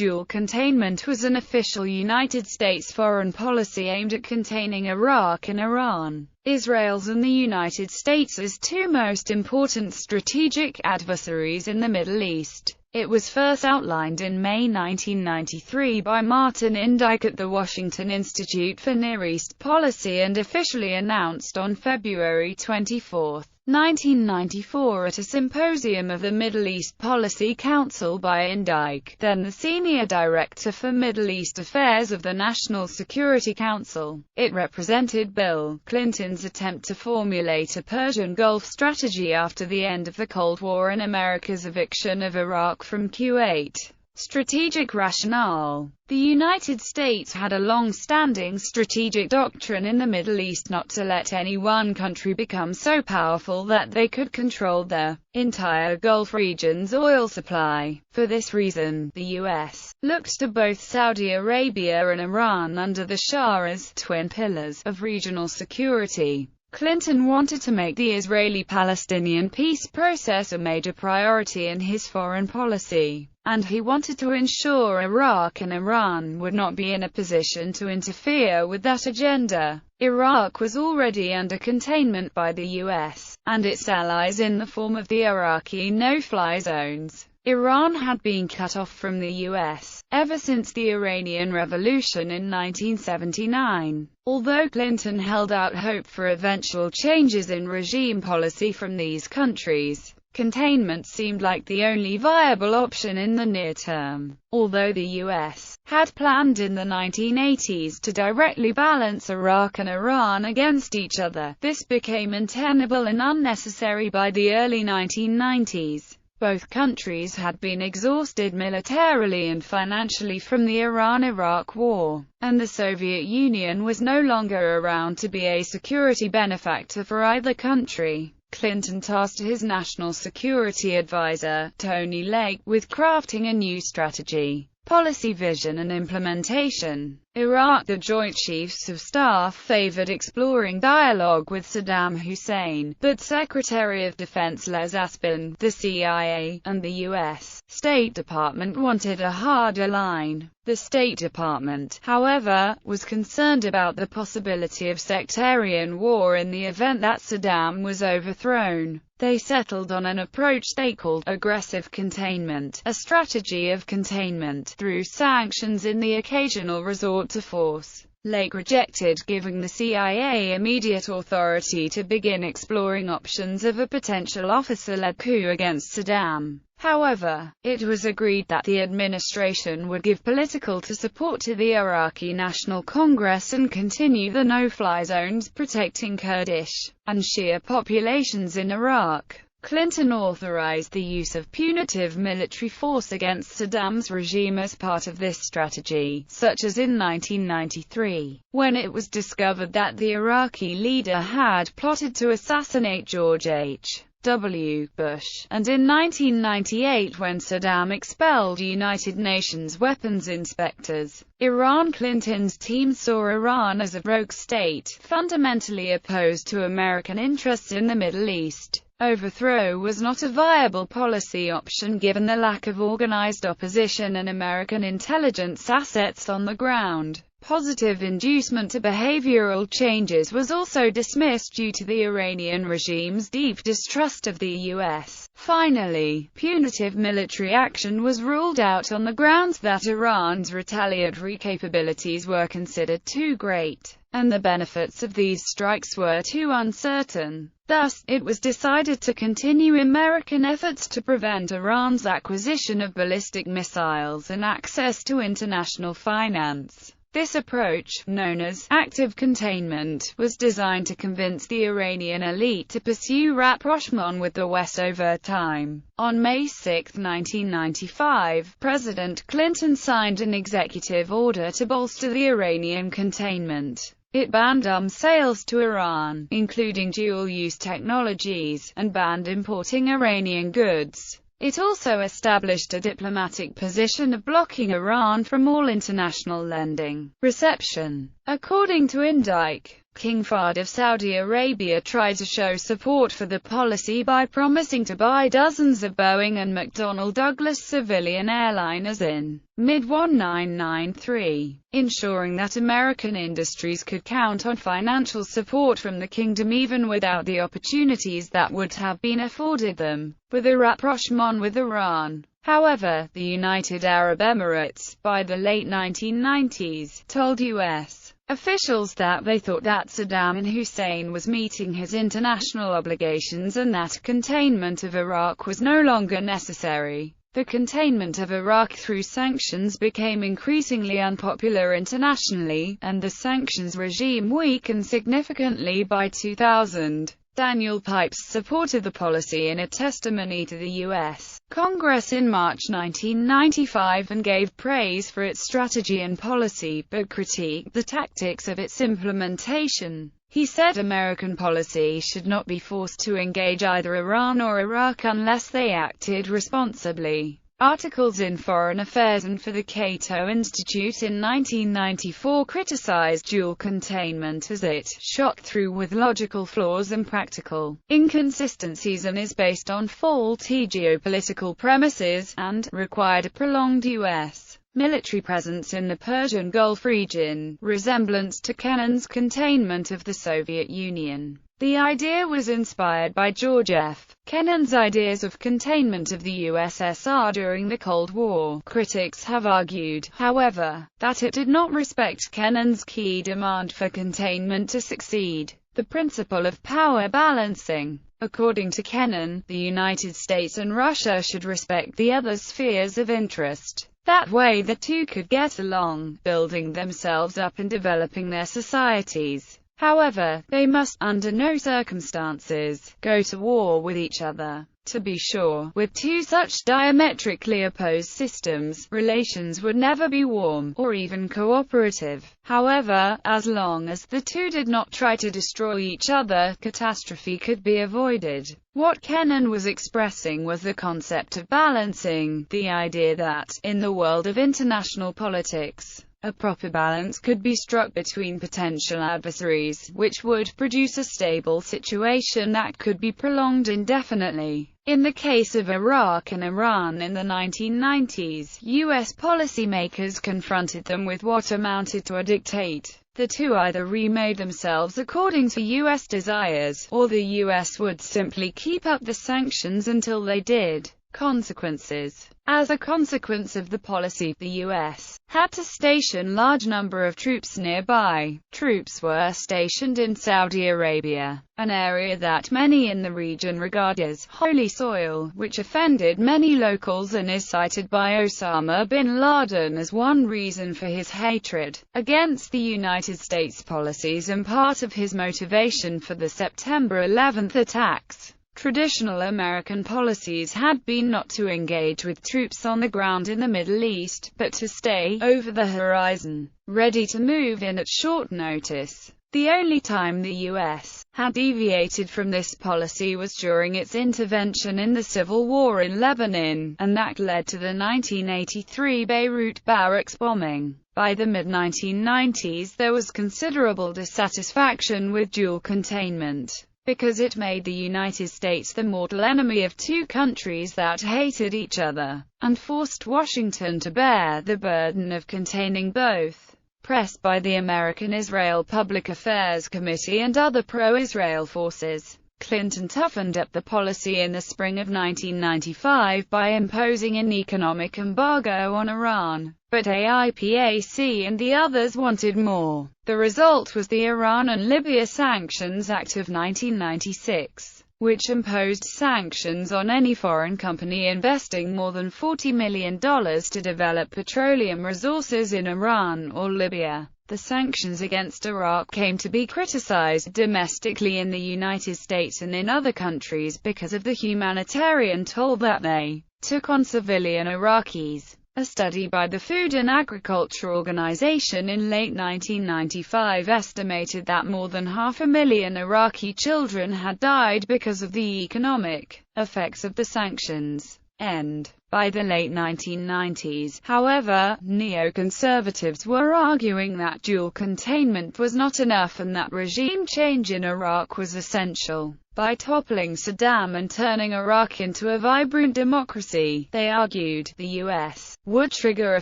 Dual containment was an official United States foreign policy aimed at containing Iraq and Iran, Israel's and the United States' two most important strategic adversaries in the Middle East. It was first outlined in May 1993 by Martin Indyk at the Washington Institute for Near East Policy and officially announced on February 24, 1994 at a symposium of the Middle East Policy Council by Indyk, then the senior director for Middle East Affairs of the National Security Council. It represented Bill Clinton's attempt to formulate a Persian Gulf strategy after the end of the Cold War and America's eviction of Iraq from Kuwait. Strategic rationale. The United States had a long-standing strategic doctrine in the Middle East not to let any one country become so powerful that they could control the entire Gulf region's oil supply. For this reason, the U.S. looked to both Saudi Arabia and Iran under the Shah as twin pillars of regional security. Clinton wanted to make the Israeli-Palestinian peace process a major priority in his foreign policy, and he wanted to ensure Iraq and Iran would not be in a position to interfere with that agenda. Iraq was already under containment by the U.S. and its allies in the form of the Iraqi no-fly zones. Iran had been cut off from the U.S. ever since the Iranian Revolution in 1979. Although Clinton held out hope for eventual changes in regime policy from these countries, containment seemed like the only viable option in the near term. Although the U.S. had planned in the 1980s to directly balance Iraq and Iran against each other, this became untenable and unnecessary by the early 1990s. Both countries had been exhausted militarily and financially from the Iran-Iraq War, and the Soviet Union was no longer around to be a security benefactor for either country. Clinton tasked his national security advisor, Tony Lake, with crafting a new strategy, policy vision and implementation. Iraq. The Joint Chiefs of Staff favored exploring dialogue with Saddam Hussein, but Secretary of Defense Les Aspin, the CIA, and the U.S. State Department wanted a harder line. The State Department, however, was concerned about the possibility of sectarian war in the event that Saddam was overthrown. They settled on an approach they called aggressive containment, a strategy of containment through sanctions in the occasional resort to force. Lake rejected giving the CIA immediate authority to begin exploring options of a potential officer-led coup against Saddam. However, it was agreed that the administration would give political support to the Iraqi National Congress and continue the no-fly zones protecting Kurdish and Shia populations in Iraq. Clinton authorized the use of punitive military force against Saddam's regime as part of this strategy, such as in 1993, when it was discovered that the Iraqi leader had plotted to assassinate George H.W. Bush, and in 1998 when Saddam expelled United Nations weapons inspectors. Iran. Clinton's team saw Iran as a rogue state, fundamentally opposed to American interests in the Middle East. Overthrow was not a viable policy option given the lack of organized opposition and American intelligence assets on the ground. Positive inducement to behavioral changes was also dismissed due to the Iranian regime's deep distrust of the U.S. Finally, punitive military action was ruled out on the grounds that Iran's retaliatory capabilities were considered too great, and the benefits of these strikes were too uncertain. Thus, it was decided to continue American efforts to prevent Iran's acquisition of ballistic missiles and access to international finance. This approach, known as active containment, was designed to convince the Iranian elite to pursue rapprochement with the West over time. On May 6, 1995, President Clinton signed an executive order to bolster the Iranian containment. It banned arms sales to Iran, including dual-use technologies, and banned importing Iranian goods. It also established a diplomatic position of blocking Iran from all international lending. Reception. According to Indyk, King Fahd of Saudi Arabia tried to show support for the policy by promising to buy dozens of Boeing and McDonnell Douglas civilian airliners in mid-1993, ensuring that American industries could count on financial support from the kingdom even without the opportunities that would have been afforded them with a rapprochement with Iran. However, the United Arab Emirates, by the late 1990s, told U.S. officials that they thought that Saddam Hussein was meeting his international obligations and that containment of Iraq was no longer necessary. The containment of Iraq through sanctions became increasingly unpopular internationally, and the sanctions regime weakened significantly by 2000. Daniel Pipes supported the policy in a testimony to the U.S. Congress in March 1995 and gave praise for its strategy and policy, but critiqued the tactics of its implementation. He said American policy should not be forced to engage either Iran or Iraq unless they acted responsibly. Articles in Foreign Affairs and for the Cato Institute in 1994 criticized dual containment as it shot through with logical flaws and practical inconsistencies and is based on faulty geopolitical premises, and required a prolonged U.S. military presence in the Persian Gulf region, resemblance to Kennan's containment of the Soviet Union. The idea was inspired by George F. Kennan's ideas of containment of the USSR during the Cold War. Critics have argued, however, that it did not respect Kennan's key demand for containment to succeed: the principle of power balancing. According to Kennan, the United States and Russia should respect the other's spheres of interest. That way the two could get along, building themselves up and developing their societies. However, they must, under no circumstances, go to war with each other. To be sure, with two such diametrically opposed systems, relations would never be warm, or even cooperative. However, as long as the two did not try to destroy each other, catastrophe could be avoided. What Kennan was expressing was the concept of balancing, the idea that, in the world of international politics, a proper balance could be struck between potential adversaries, which would produce a stable situation that could be prolonged indefinitely. In the case of Iraq and Iran in the 1990s, U.S. policymakers confronted them with what amounted to a dictate. The two either remade themselves according to U.S. desires, or the U.S. would simply keep up the sanctions until they did. Consequences. As a consequence of the policy, the U.S. had to station large number of troops nearby. Troops were stationed in Saudi Arabia, an area that many in the region regard as holy soil, which offended many locals and is cited by Osama bin Laden as one reason for his hatred against the United States policies and part of his motivation for the September 11 attacks. Traditional American policies had been not to engage with troops on the ground in the Middle East, but to stay over the horizon, ready to move in at short notice. The only time the U.S. had deviated from this policy was during its intervention in the civil war in Lebanon, and that led to the 1983 Beirut Barracks bombing. By the mid-1990s there was considerable dissatisfaction with dual containment, because it made the United States the mortal enemy of two countries that hated each other, and forced Washington to bear the burden of containing both. Pressed by the American Israel Public Affairs Committee and other pro-Israel forces, Clinton toughened up the policy in the spring of 1995 by imposing an economic embargo on Iran. But AIPAC and the others wanted more. The result was the Iran and Libya Sanctions Act of 1996, which imposed sanctions on any foreign company investing more than $40 million to develop petroleum resources in Iran or Libya. The sanctions against Iraq came to be criticized domestically in the United States and in other countries because of the humanitarian toll that they took on civilian Iraqis. A study by the Food and Agriculture Organization in late 1995 estimated that more than 500,000 Iraqi children had died because of the economic effects of the sanctions. end. By the late 1990s, however, neoconservatives were arguing that dual containment was not enough and that regime change in Iraq was essential. By toppling Saddam and turning Iraq into a vibrant democracy, they argued, the U.S. would trigger a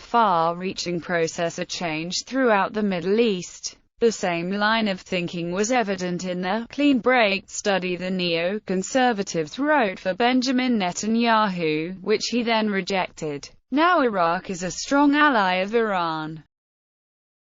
far-reaching process of change throughout the Middle East. The same line of thinking was evident in the clean break study the neoconservatives wrote for Benjamin Netanyahu, which he then rejected. Now Iraq is a strong ally of Iran.